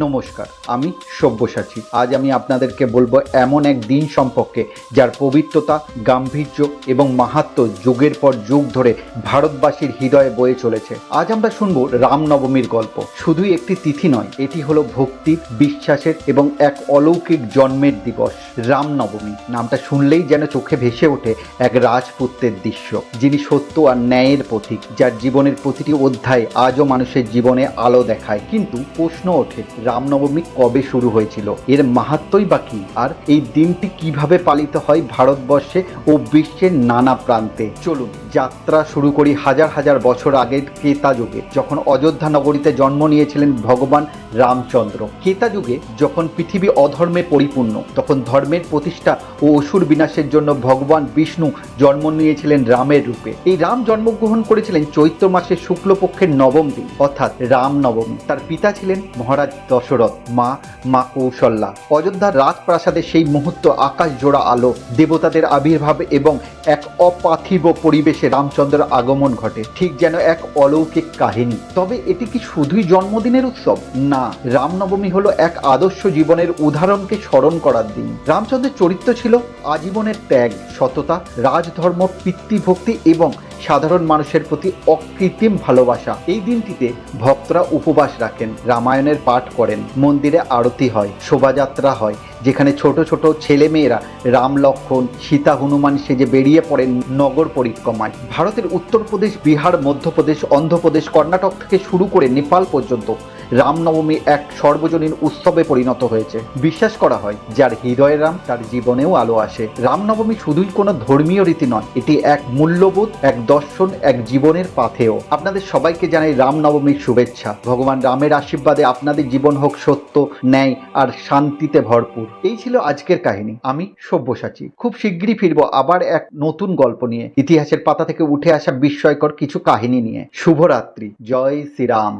নমস্কার, আমি সব্যসাচী। আজ আমি আপনাদেরকে বলবো এমন এক দিন সম্পর্কে যার পবিত্রতা, গাম্ভীর্য এবং মাহাত্ম্য যুগের পর যুগ ধরে ভারতবাসীর হৃদয়ে বয়ে চলেছে। আজ আমরা শুনবো রামনবমীর গল্প। শুধুই একটি তিথি নয়, এটি হলো ভক্তির, বিশ্বাসের এবং এক অলৌকিক জন্মের দিবস। রামনবমী নামটা শুনলেই যেন চোখে ভেসে ওঠে এক রাজপুত্রের দৃশ্য, যিনি সত্য আর ন্যায়ের প্রতীক, যার জীবনের প্রতিটি অধ্যায় আজও মানুষের জীবনে আলো দেখায়। কিন্তু প্রশ্ন ওঠে, রামনবমী কবে শুরু হয়েছিল, এর মাহাত্ম্যই বা কি, আর এই দিনটি কিভাবে পালিত হয় ভারতবর্ষে ও বিশ্বের নানা প্রান্তে। চলুন যাত্রা শুরু করি হাজার হাজার বছর আগের ত্রেতা যুগে, যখন অযোধ্যা নগরীতে জন্ম নিয়েছিলেন ভগবান রামচন্দ্র। ত্রেতা যুগে যখন পৃথিবী অধর্মে পরিপূর্ণ, তখন ধর্মের প্রতিষ্ঠা ও অসুর বিনাশের জন্য ভগবান বিষ্ণু জন্ম নিয়েছিলেন রামের রূপে। এই রাম জন্মগ্রহণ করেছিলেন চৈত্র মাসের শুক্লপক্ষের নবম দিন, অর্থাৎ রামনবমী। তার পিতা ছিলেন মহারাজ দশরথ, মা কৌশল্যা। অযোধ্যার রাজপ্রাসাদে সেই মুহূর্ত আকাশ জোড়া আলো, দেবতাদের আবির্ভাব এবং এক অপার্থিব পরিবেশে রামচন্দ্রের আগমন ঘটে, ঠিক যেন এক অলৌকিক কাহিনী। তবে এটি কি শুধুই জন্মদিনের উৎসব? না, রামনবমী হলো এক আদর্শ জীবনের উদাহরণকে স্মরণ করার দিন। রামচন্দ্রের চরিত্র ছিল আজীবনের ত্যাগ, সততা, রাজধর্ম, পিতৃভক্তি এবং সাধারণ মানুষের প্রতি অকৃত্রিম ভালোবাসা। এই দিনটিতে ভক্তরা উপবাস রাখেন, রামায়ণের পাঠ করেন, মন্দিরে আরতি হয়, শোভাযাত্রা হয়, যেখানে ছোট ছোট ছেলেমেয়েরা রাম, লক্ষ্মণ, সীতা, হনুমান সেজে বেরিয়ে পড়েন নগর পরিক্রমায়। ভারতের উত্তরপ্রদেশ, বিহার, মধ্যপ্রদেশ, অন্ধ্রপ্রদেশ, কর্ণাটক থেকে শুরু করে নেপাল পর্যন্ত রামনবমী এক সর্বজনীন উৎসবে পরিণত হয়েছে। বিশ্বাস করা হয়, যার হৃদয়ে রাম, তার জীবনেও আলো আসে। রামনবমী শুধুই কোনো ধর্মীয় রীতি নয়, এটি এক মূল্যবোধ, এক দর্শন, এক জীবনের পাথেয়। আপনাদের সবাইকে জানাই রামনবমীর শুভেচ্ছা। ভগবান রামের আশীর্বাদে আপনাদের জীবন হোক সত্য, ন্যায় আর শান্তিতে ভরপুর। এই ছিল আজকের কাহিনী। আমি সব্যসাচী। খুব শিগগিরই ফিরবো আবার এক নতুন গল্প নিয়ে, ইতিহাসের পাতা থেকে উঠে আসা বিস্ময়কর কিছু কাহিনী নিয়ে। শুভরাত্রি, জয় শ্রীরাম।